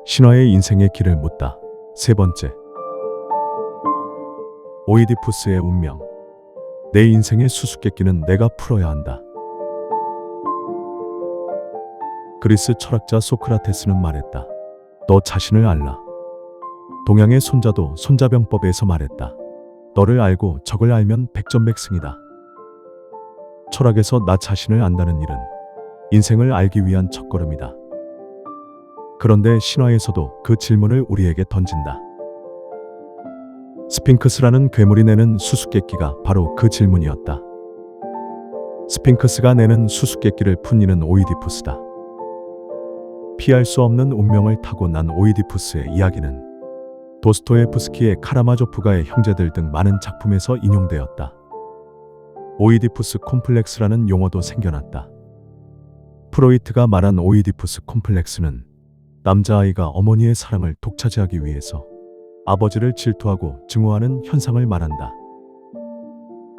신화의 인생의 길을 묻다. 세 번째. 오이디푸스의 운명. 내 인생의 수수께끼는 내가 풀어야 한다. 그리스 철학자 소크라테스는 말했다. 너 자신을 알라. 동양의 손자도 손자병법에서 말했다. 너를 알고 적을 알면 백전백승이다. 철학에서 나 자신을 안다는 일은 인생을 알기 위한 첫걸음이다. 그런데 신화에서도 그 질문을 우리에게 던진다. 스핑크스라는 괴물이 내는 수수께끼가 바로 그 질문이었다. 스핑크스가 내는 수수께끼를 푼 이는 오이디푸스다. 피할 수 없는 운명을 타고 난 오이디푸스의 이야기는 도스토예프스키의 카라마조프가의 형제들 등 많은 작품에서 인용되었다. 오이디푸스 콤플렉스라는 용어도 생겨났다. 프로이트가 말한 오이디푸스 콤플렉스는 남자아이가 어머니의 사랑을 독차지하기 위해서 아버지를 질투하고 증오하는 현상을 말한다.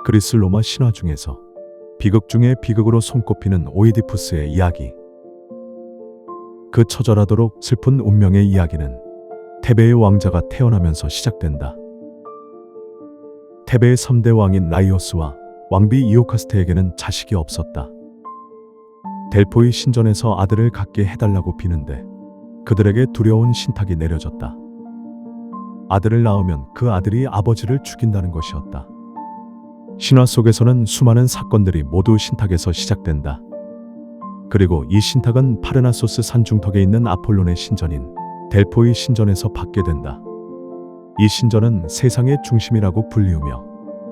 그리스 로마 신화 중에서 비극 중에 비극으로 손꼽히는 오이디푸스의 이야기. 그 처절하도록 슬픈 운명의 이야기는 테베의 왕자가 태어나면서 시작된다. 테베의 3대 왕인 라이오스와 왕비 이오카스테에게는 자식이 없었다. 델포이 신전에서 아들을 갖게 해달라고 비는데 그들에게 두려운 신탁이 내려졌다. 아들을 낳으면 그 아들이 아버지를 죽인다는 것이었다. 신화 속에서는 수많은 사건들이 모두 신탁에서 시작된다. 그리고 이 신탁은 파르나소스 산중턱에 있는 아폴론의 신전인 델포이 신전에서 받게 된다. 이 신전은 세상의 중심이라고 불리우며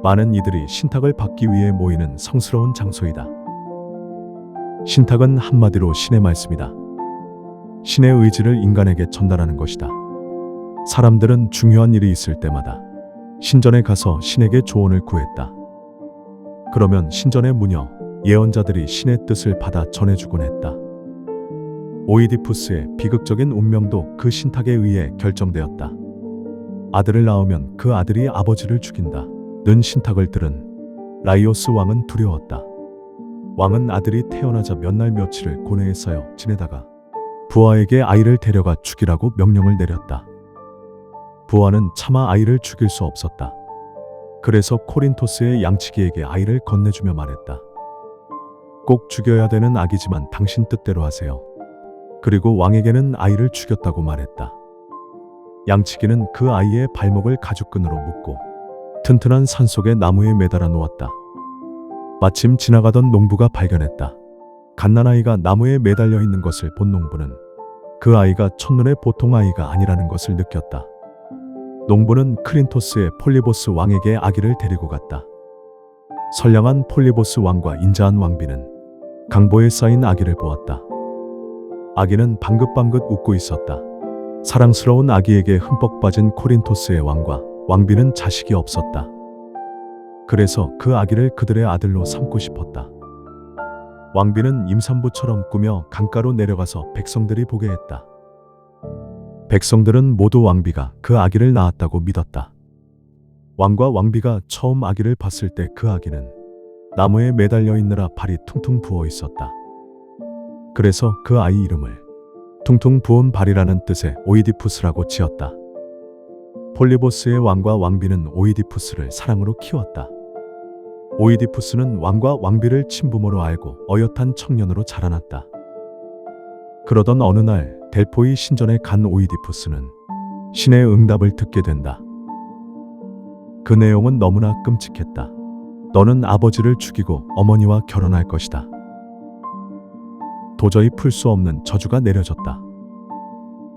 많은 이들이 신탁을 받기 위해 모이는 성스러운 장소이다. 신탁은 한마디로 신의 말씀이다. 신의 의지를 인간에게 전달하는 것이다. 사람들은 중요한 일이 있을 때마다 신전에 가서 신에게 조언을 구했다. 그러면 신전의 무녀, 예언자들이 신의 뜻을 받아 전해주곤 했다. 오이디푸스의 비극적인 운명도 그 신탁에 의해 결정되었다. 아들을 낳으면 그 아들이 아버지를 죽인다. 는 신탁을 들은 라이오스 왕은 두려웠다. 왕은 아들이 태어나자 몇 날 며칠을 고뇌에 쌓여 지내다가 부하에게 아이를 데려가 죽이라고 명령을 내렸다. 부하는 차마 아이를 죽일 수 없었다. 그래서 코린토스의 양치기에게 아이를 건네주며 말했다. 꼭 죽여야 되는 악이지만 당신 뜻대로 하세요. 그리고 왕에게는 아이를 죽였다고 말했다. 양치기는 그 아이의 발목을 가죽끈으로 묶고 튼튼한 산속의 나무에 매달아 놓았다. 마침 지나가던 농부가 발견했다. 갓난아이가 나무에 매달려 있는 것을 본 농부는 그 아이가 첫눈에 보통 아이가 아니라는 것을 느꼈다. 농부는 크린토스의 폴리보스 왕에게 아기를 데리고 갔다. 선량한 폴리보스 왕과 인자한 왕비는 강보에 쌓인 아기를 보았다. 아기는 방긋방긋 웃고 있었다. 사랑스러운 아기에게 흠뻑 빠진 코린토스의 왕과 왕비는 자식이 없었다. 그래서 그 아기를 그들의 아들로 삼고 싶었다. 왕비는 임산부처럼 꾸며 강가로 내려가서 백성들이 보게 했다. 백성들은 모두 왕비가 그 아기를 낳았다고 믿었다. 왕과 왕비가 처음 아기를 봤을 때 그 아기는 나무에 매달려 있느라 발이 퉁퉁 부어 있었다. 그래서 그 아이 이름을 퉁퉁 부은 발이라는 뜻의 오이디푸스라고 지었다. 폴리보스의 왕과 왕비는 오이디푸스를 사랑으로 키웠다. 오이디푸스는 왕과 왕비를 친부모로 알고 어엿한 청년으로 자라났다. 그러던 어느 날 델포이 신전에 간 오이디푸스는 신의 응답을 듣게 된다. 그 내용은 너무나 끔찍했다. 너는 아버지를 죽이고 어머니와 결혼할 것이다. 도저히 풀 수 없는 저주가 내려졌다.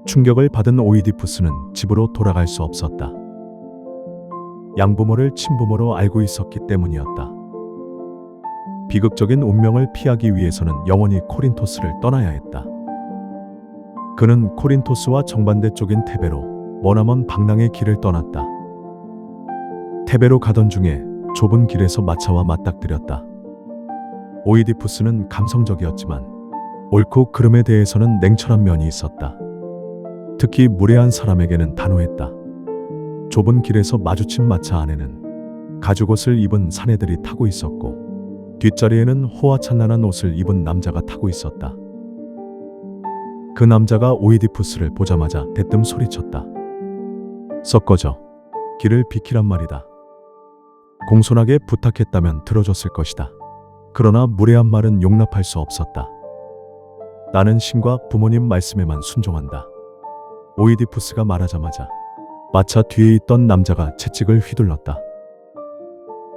충격을 받은 오이디푸스는 집으로 돌아갈 수 없었다. 양부모를 친부모로 알고 있었기 때문이었다. 비극적인 운명을 피하기 위해서는 영원히 코린토스를 떠나야 했다. 그는 코린토스와 정반대 쪽인 테베로 머나먼 방랑의 길을 떠났다. 테베로 가던 중에 좁은 길에서 마차와 맞닥뜨렸다. 오이디푸스는 감성적이었지만 옳고 그름에 대해서는 냉철한 면이 있었다. 특히 무례한 사람에게는 단호했다. 좁은 길에서 마주친 마차 안에는 가죽옷을 입은 사내들이 타고 있었고 뒷자리에는 호화찬란한 옷을 입은 남자가 타고 있었다. 그 남자가 오이디푸스를 보자마자 대뜸 소리쳤다. 썩 꺼져. 길을 비키란 말이다. 공손하게 부탁했다면 들어줬을 것이다. 그러나 무례한 말은 용납할 수 없었다. 나는 신과 부모님 말씀에만 순종한다. 오이디푸스가 말하자마자 마차 뒤에 있던 남자가 채찍을 휘둘렀다.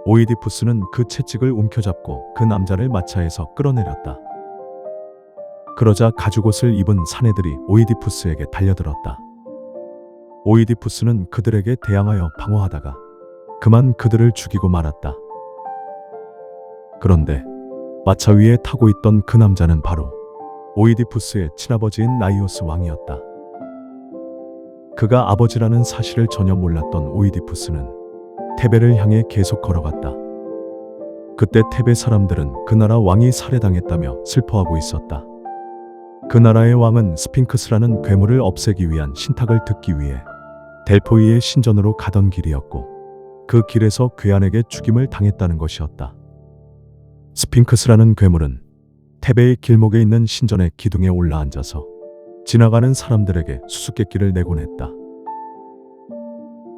오이디푸스는 그 채찍을 움켜잡고 그 남자를 마차에서 끌어내렸다. 그러자 가죽옷을 입은 사내들이 오이디푸스에게 달려들었다. 오이디푸스는 그들에게 대항하여 방어하다가 그만 그들을 죽이고 말았다. 그런데 마차 위에 타고 있던 그 남자는 바로 오이디푸스의 친아버지인 라이오스 왕이었다. 그가 아버지라는 사실을 전혀 몰랐던 오이디푸스는 테베를 향해 계속 걸어갔다. 그때 테베 사람들은 그 나라 왕이 살해당했다며 슬퍼하고 있었다. 그 나라의 왕은 스핑크스라는 괴물을 없애기 위한 신탁을 듣기 위해 델포이의 신전으로 가던 길이었고 그 길에서 괴한에게 죽임을 당했다는 것이었다. 스핑크스라는 괴물은 테베의 길목에 있는 신전의 기둥에 올라앉아서 지나가는 사람들에게 수수께끼를 내곤 했다.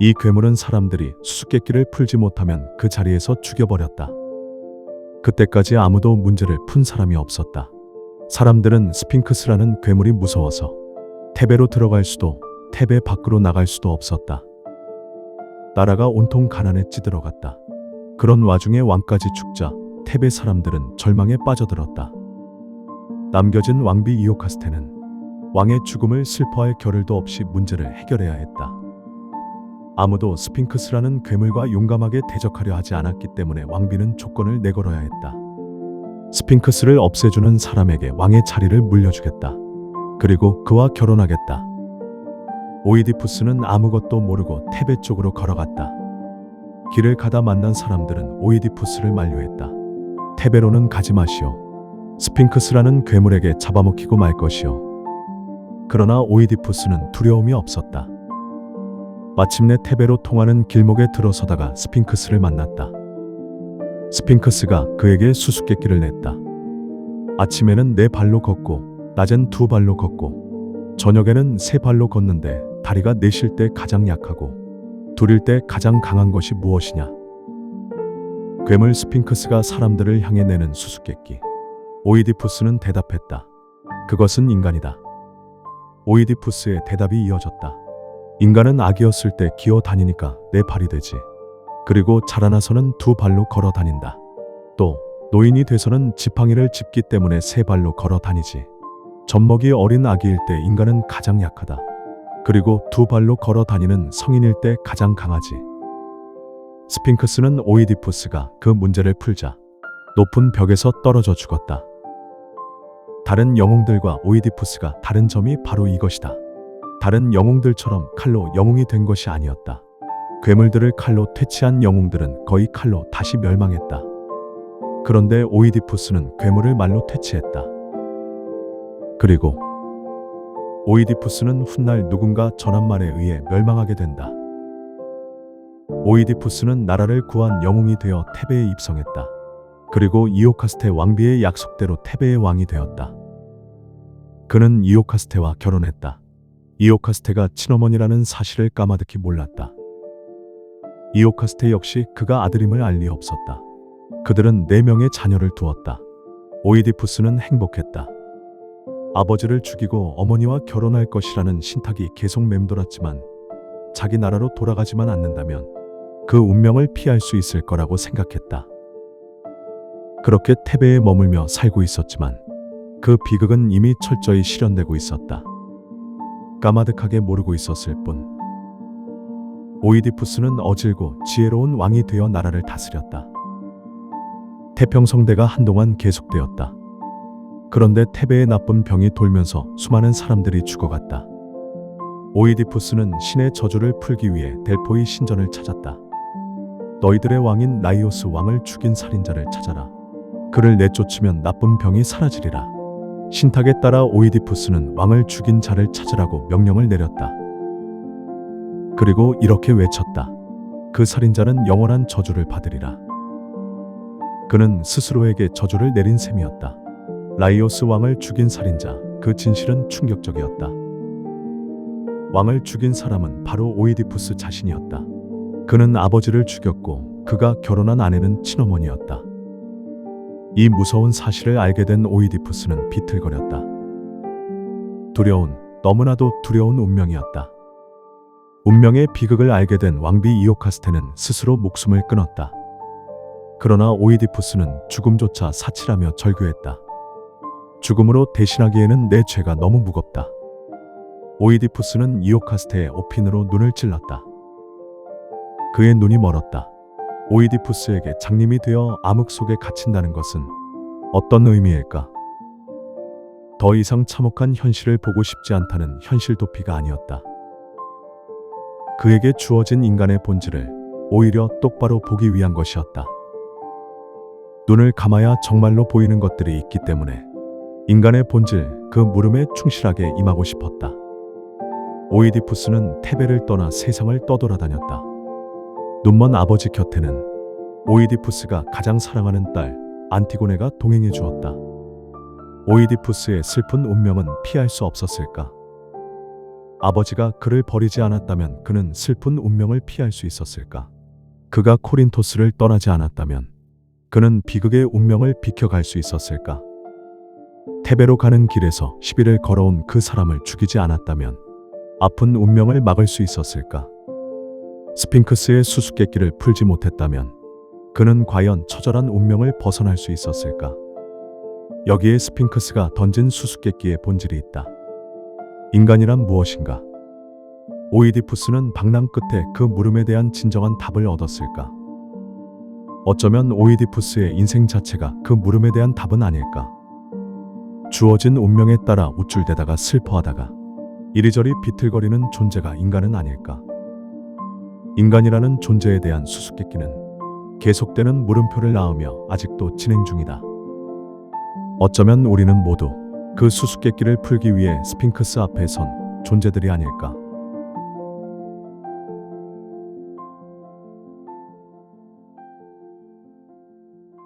이 괴물은 사람들이 수수께끼를 풀지 못하면 그 자리에서 죽여버렸다. 그때까지 아무도 문제를 푼 사람이 없었다. 사람들은 스핑크스라는 괴물이 무서워서 테베로 들어갈 수도 테베 밖으로 나갈 수도 없었다. 나라가 온통 가난에 찌들어갔다. 그런 와중에 왕까지 죽자 테베 사람들은 절망에 빠져들었다. 남겨진 왕비 이오카스테는 왕의 죽음을 슬퍼할 겨를도 없이 문제를 해결해야 했다. 아무도 스핑크스라는 괴물과 용감하게 대적하려 하지 않았기 때문에 왕비는 조건을 내걸어야 했다. 스핑크스를 없애주는 사람에게 왕의 자리를 물려주겠다. 그리고 그와 결혼하겠다. 오이디푸스는 아무것도 모르고 테베 쪽으로 걸어갔다. 길을 가다 만난 사람들은 오이디푸스를 만류했다. 테베로는 가지 마시오. 스핑크스라는 괴물에게 잡아먹히고 말 것이오. 그러나 오이디푸스는 두려움이 없었다. 마침내 테베로 통하는 길목에 들어서다가 스핑크스를 만났다. 스핑크스가 그에게 수수께끼를 냈다. 아침에는 4발로 걷고 낮엔 2발로 걷고 저녁에는 3발로 걷는데 다리가 넷일 때 가장 약하고 둘일 때 가장 강한 것이 무엇이냐? 괴물 스핑크스가 사람들을 향해 내는 수수께끼. 오이디푸스는 대답했다. 그것은 인간이다. 오이디푸스의 대답이 이어졌다. 인간은 아기였을 때 기어 다니니까 4발이 되지. 그리고 자라나서는 2발로 걸어 다닌다. 또 노인이 돼서는 지팡이를 짚기 때문에 3발로 걸어 다니지. 젖먹이 어린 아기일 때 인간은 가장 약하다. 그리고 2발로 걸어 다니는 성인일 때 가장 강하지. 스핑크스는 오이디푸스가 그 문제를 풀자 높은 벽에서 떨어져 죽었다. 다른 영웅들과 오이디푸스가 다른 점이 바로 이것이다. 다른 영웅들처럼 칼로 영웅이 된 것이 아니었다. 괴물들을 칼로 퇴치한 영웅들은 거의 칼로 다시 멸망했다. 그런데 오이디푸스는 괴물을 말로 퇴치했다. 그리고 오이디푸스는 훗날 누군가 전한 말에 의해 멸망하게 된다. 오이디푸스는 나라를 구한 영웅이 되어 테베에 입성했다. 그리고 이오카스테 왕비의 약속대로 테베의 왕이 되었다. 그는 이오카스테와 결혼했다. 이오카스테가 친어머니라는 사실을 까마득히 몰랐다. 이오카스테 역시 그가 아들임을 알 리 없었다. 그들은 4명의 자녀를 두었다. 오이디푸스는 행복했다. 아버지를 죽이고 어머니와 결혼할 것이라는 신탁이 계속 맴돌았지만 자기 나라로 돌아가지만 않는다면 그 운명을 피할 수 있을 거라고 생각했다. 그렇게 테베에 머물며 살고 있었지만 그 비극은 이미 철저히 실현되고 있었다. 까마득하게 모르고 있었을 뿐. 오이디푸스는 어질고 지혜로운 왕이 되어 나라를 다스렸다. 태평성대가 한동안 계속되었다. 그런데 테베의 나쁜 병이 돌면서 수많은 사람들이 죽어갔다. 오이디푸스는 신의 저주를 풀기 위해 델포이 신전을 찾았다. 너희들의 왕인 라이오스 왕을 죽인 살인자를 찾아라. 그를 내쫓으면 나쁜 병이 사라지리라. 신탁에 따라 오이디푸스는 왕을 죽인 자를 찾으라고 명령을 내렸다. 그리고 이렇게 외쳤다. 그 살인자는 영원한 저주를 받으리라. 그는 스스로에게 저주를 내린 셈이었다. 라이오스 왕을 죽인 살인자, 그 진실은 충격적이었다. 왕을 죽인 사람은 바로 오이디푸스 자신이었다. 그는 아버지를 죽였고 그가 결혼한 아내는 친어머니였다. 이 무서운 사실을 알게 된 오이디푸스는 비틀거렸다. 두려운, 너무나도 두려운 운명이었다. 운명의 비극을 알게 된 왕비 이오카스테는 스스로 목숨을 끊었다. 그러나 오이디푸스는 죽음조차 사치라며 절규했다. 죽음으로 대신하기에는 내 죄가 너무 무겁다. 오이디푸스는 이오카스테의 오핀으로 눈을 찔렀다. 그의 눈이 멀었다. 오이디푸스에게 장님이 되어 암흑 속에 갇힌다는 것은 어떤 의미일까? 더 이상 참혹한 현실을 보고 싶지 않다는 현실 도피가 아니었다. 그에게 주어진 인간의 본질을 오히려 똑바로 보기 위한 것이었다. 눈을 감아야 정말로 보이는 것들이 있기 때문에 인간의 본질, 그 물음에 충실하게 임하고 싶었다. 오이디푸스는 테베를 떠나 세상을 떠돌아다녔다. 눈먼 아버지 곁에는 오이디푸스가 가장 사랑하는 딸 안티고네가 동행해 주었다. 오이디푸스의 슬픈 운명은 피할 수 없었을까? 아버지가 그를 버리지 않았다면 그는 슬픈 운명을 피할 수 있었을까? 그가 코린토스를 떠나지 않았다면 그는 비극의 운명을 비켜갈 수 있었을까? 테베로 가는 길에서 시비를 걸어온 그 사람을 죽이지 않았다면 아픈 운명을 막을 수 있었을까? 스핑크스의 수수께끼를 풀지 못했다면 그는 과연 처절한 운명을 벗어날 수 있었을까? 여기에 스핑크스가 던진 수수께끼의 본질이 있다. 인간이란 무엇인가? 오이디푸스는 방랑 끝에 그 물음에 대한 진정한 답을 얻었을까? 어쩌면 오이디푸스의 인생 자체가 그 물음에 대한 답은 아닐까? 주어진 운명에 따라 우쭐대다가 슬퍼하다가 이리저리 비틀거리는 존재가 인간은 아닐까? 인간이라는 존재에 대한 수수께끼는 계속되는 물음표를 낳으며 아직도 진행 중이다. 어쩌면 우리는 모두 그 수수께끼를 풀기 위해 스핑크스 앞에 선 존재들이 아닐까?